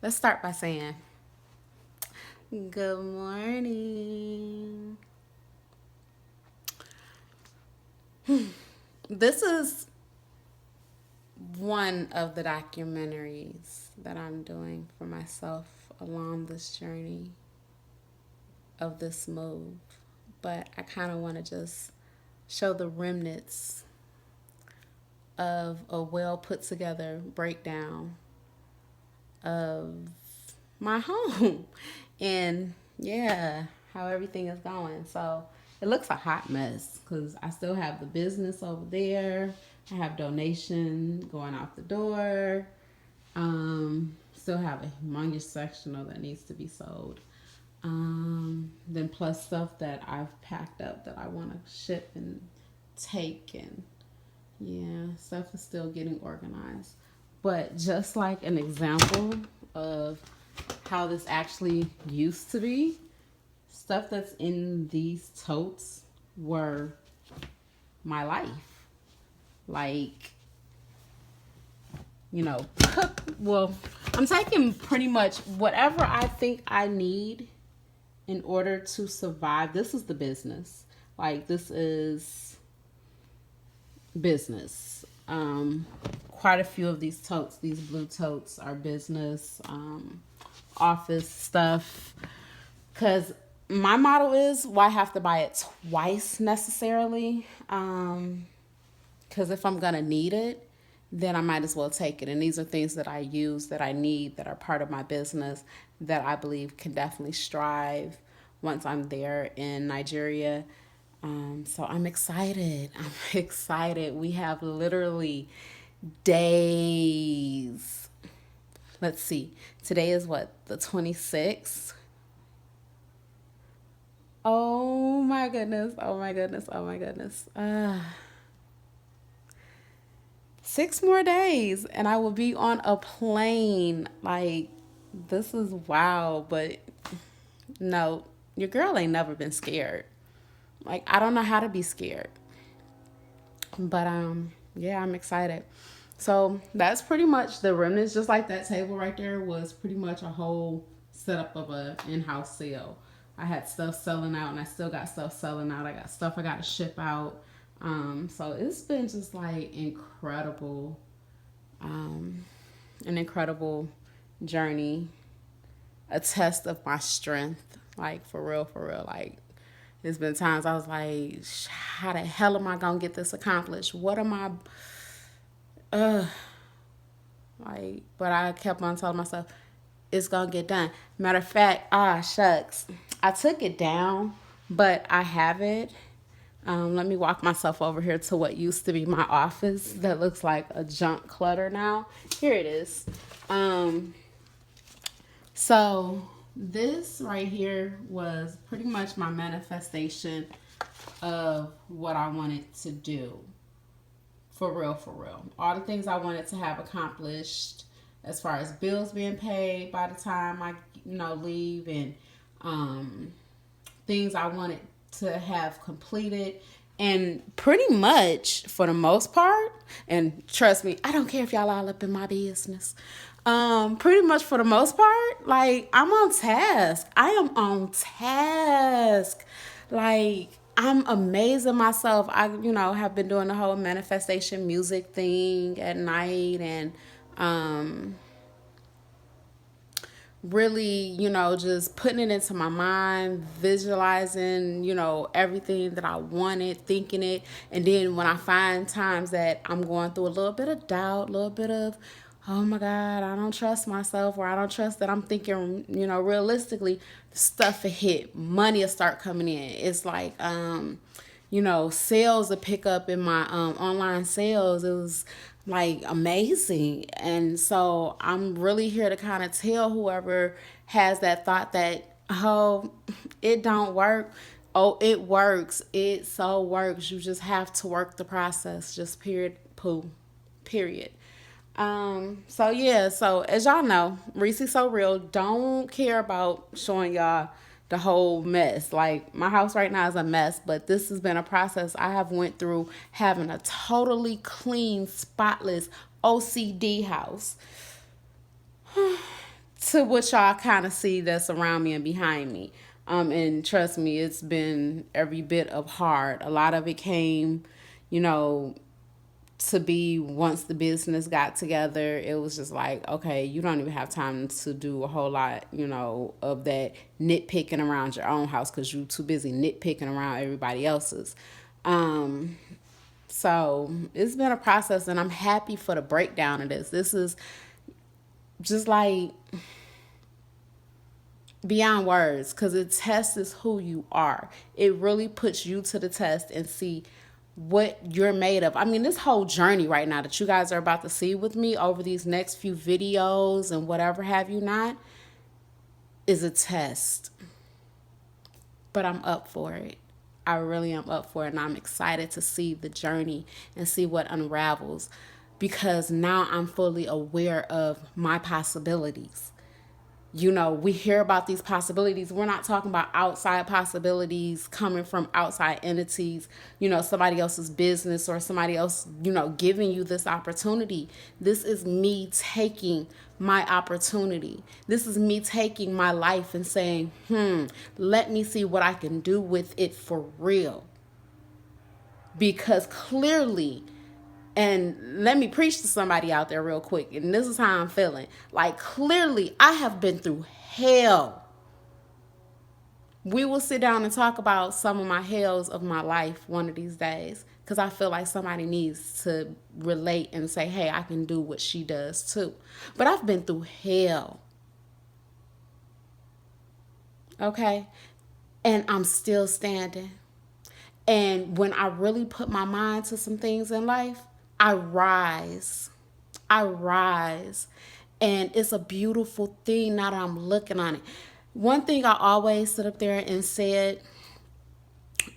Let's start by saying good morning. This is one of the documentaries that I'm doing for myself along this journey of this move. But I kind of want to just show the remnants of a well put together breakdown of my home and yeah, how everything is going. So it looks a hot mess because I still have the business over there. I have donation going out the door. Still have a humongous sectional that needs to be sold. Then plus stuff that I've packed up that I want to ship and take, and yeah, stuff is still getting organized. But just like an example of how this actually used to be, stuff that's in these totes were my life. Like, well, I'm taking pretty much whatever I think I need in order to survive. This is the business. Like, this is business. Quite a few of these totes, these blue totes, are business, office stuff. Because my model is, why have to buy it twice necessarily? Because if I'm going to need it, then I might as well take it. And these are things that I use, that I need, that are part of my business, that I believe can definitely strive once I'm there in Nigeria. So I'm excited. I'm excited. We have literally days. Let's see. Today is what? The 26th? Oh my goodness. Oh my goodness. Oh my goodness. 6 more days and I will be on a plane. Like, this is wow. But no, your girl ain't never been scared. Like, I don't know how to be scared. But yeah, I'm excited. So that's pretty much the remnants. Just like that table right there was pretty much a whole setup of a in-house sale. I had stuff selling out, and I still got stuff selling out. I got stuff I got to ship out. So it's been just like incredible, an incredible journey, a test of my strength. Like, for real, for real. Like, there's been times I was like, how the hell am I gonna get this accomplished? What am I like, but I kept on telling myself it's gonna get done. Matter of fact, shucks. I took it down, but I have it. Let me walk myself over here to what used to be my office that looks like a junk clutter now. Here it is. So this right here was pretty much my manifestation of what I wanted to do. For real, for real. All the things I wanted to have accomplished as far as bills being paid by the time I, leave, and things I wanted to have completed. And pretty much for the most part, and trust me, I don't care if y'all all up in my business. Pretty much for the most part, like, I'm on task. I am on task. Like, I'm amazing myself. I, have been doing the whole manifestation music thing at night, and really, just putting it into my mind, visualizing, everything that I wanted, thinking it. And then when I find times that I'm going through a little bit of doubt, a little bit of, oh my God, I don't trust myself, or I don't trust that I'm thinking, realistically, stuff will hit, money will start coming in. It's like, sales will pick up in my online sales. It was like amazing. And so I'm really here to kind of tell whoever has that thought that, oh, it don't work. Oh, it works. It so works. You just have to work the process. Just period, poo, period. So yeah, so as y'all know, Reese So Real don't care about showing y'all the whole mess. Like, my house right now is a mess, but this has been a process I have went through, having a totally clean, spotless OCD house to what y'all kind of see that's around me and behind me. And trust me, it's been every bit of hard. A lot of it came, you know, to be once the business got together. It was just like, okay, you don't even have time to do a whole lot, you know, of that nitpicking around your own house because you're too busy nitpicking around everybody else's. So it's been a process, and I'm happy for the breakdown of this. This is just like beyond words, because it tests who you are. It really puts you to the test and see what you're made of. I mean, this whole journey right now that you guys are about to see with me over these next few videos and whatever have you not is a test. But I'm up for it. I really am up for it, and I'm excited to see the journey and see what unravels, because now I'm fully aware of my possibilities. You know, we hear about these possibilities. We're not talking about outside possibilities coming from outside entities, you know, somebody else's business or somebody else, you know, giving you this opportunity. This is me taking my opportunity. This is me taking my life and saying, let me see what I can do with it for real. Because clearly, and let me preach to somebody out there real quick, and this is how I'm feeling. Like, clearly, I have been through hell. We will sit down and talk about some of my hells of my life one of these days, because I feel like somebody needs to relate and say, hey, I can do what she does too. But I've been through hell. Okay? And I'm still standing. And when I really put my mind to some things in life, I rise. I rise. And it's a beautiful thing now that I'm looking on it. One thing I always stood up there and said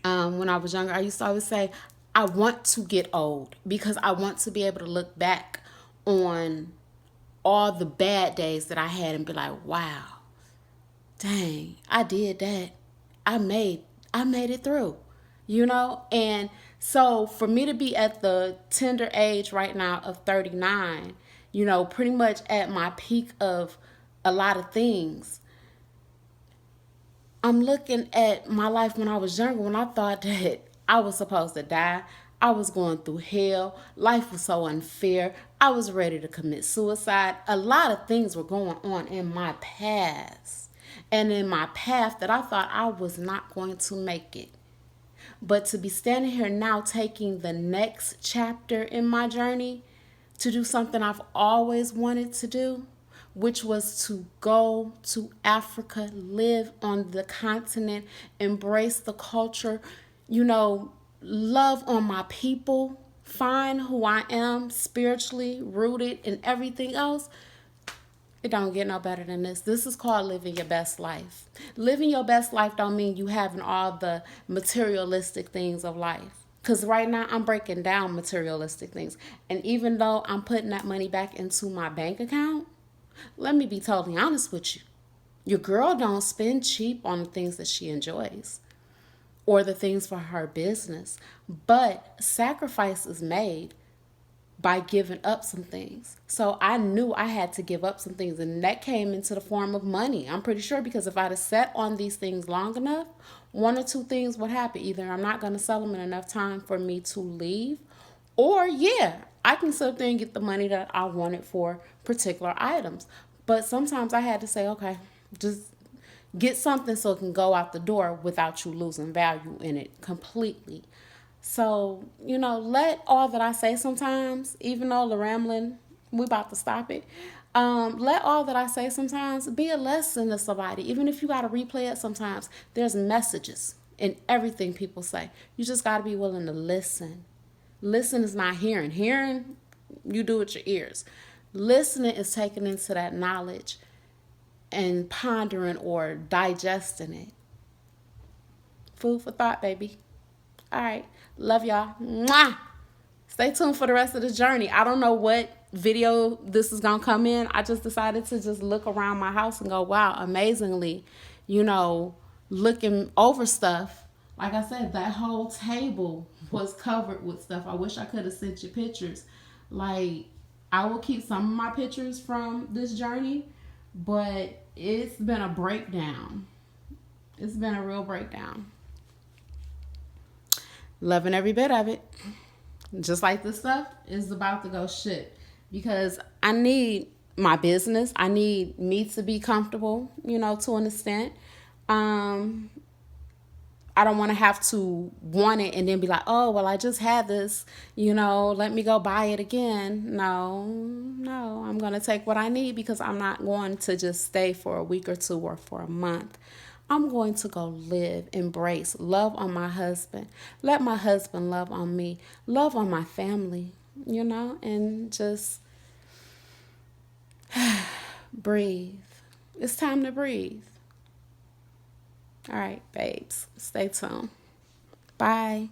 when I was younger, I used to always say, I want to get old because I want to be able to look back on all the bad days that I had and be like, wow, dang, I did that. I made it through, you know? And so for me to be at the tender age right now of 39, you know, pretty much at my peak of a lot of things, I'm looking at my life when I was younger, when I thought that I was supposed to die. I was going through hell. Life was so unfair. I was ready to commit suicide. A lot of things were going on in my past and in my path that I thought I was not going to make it. But to be standing here now taking the next chapter in my journey to do something I've always wanted to do, which was to go to Africa, live on the continent, embrace the culture, you know, love on my people, find who I am spiritually rooted and everything else. It don't get no better than this. This is called living your best life. Living your best life don't mean you having all the materialistic things of life. Because right now I'm breaking down materialistic things. And even though I'm putting that money back into my bank account, let me be totally honest with you. Your girl don't spend cheap on the things that she enjoys or the things for her business. But sacrifice is made by giving up some things. So I knew I had to give up some things, and that came into the form of money. I'm pretty sure, because if I'd have sat on these things long enough, one or two things would happen. Either I'm not going to sell them in enough time for me to leave, or I can sit there and get the money that I wanted for particular items. But sometimes I had to say, okay, just get something so it can go out the door without you losing value in it completely. So, you know, let all that I say sometimes, even though the rambling, we about to stop it. Let all that I say sometimes be a lesson to somebody. Even if you got to replay it sometimes, there's messages in everything people say. You just got to be willing to listen. Listen is not hearing. Hearing, you do with your ears. Listening is taking into that knowledge and pondering or digesting it. Food for thought, baby. All right. Love y'all. Mwah! Stay tuned for the rest of the journey. I don't know what video this is going to come in. I just decided to just look around my house and go, wow, amazingly, you know, looking over stuff. Like I said, that whole table was covered with stuff. I wish I could have sent you pictures. Like, I will keep some of my pictures from this journey, But it's been a breakdown. It's been a real breakdown. Loving every bit of it. Just like this stuff is about to go shit. Because I need my business. I need me to be comfortable, to an extent. I don't want to have to want it and then be like, oh, well, I just had this, let me go buy it again. No, I'm going to take what I need because I'm not going to just stay for a week or two or for a month. I'm going to go live, embrace, love on my husband, let my husband love on me, love on my family, and just breathe. It's time to breathe. All right, babes, stay tuned. Bye.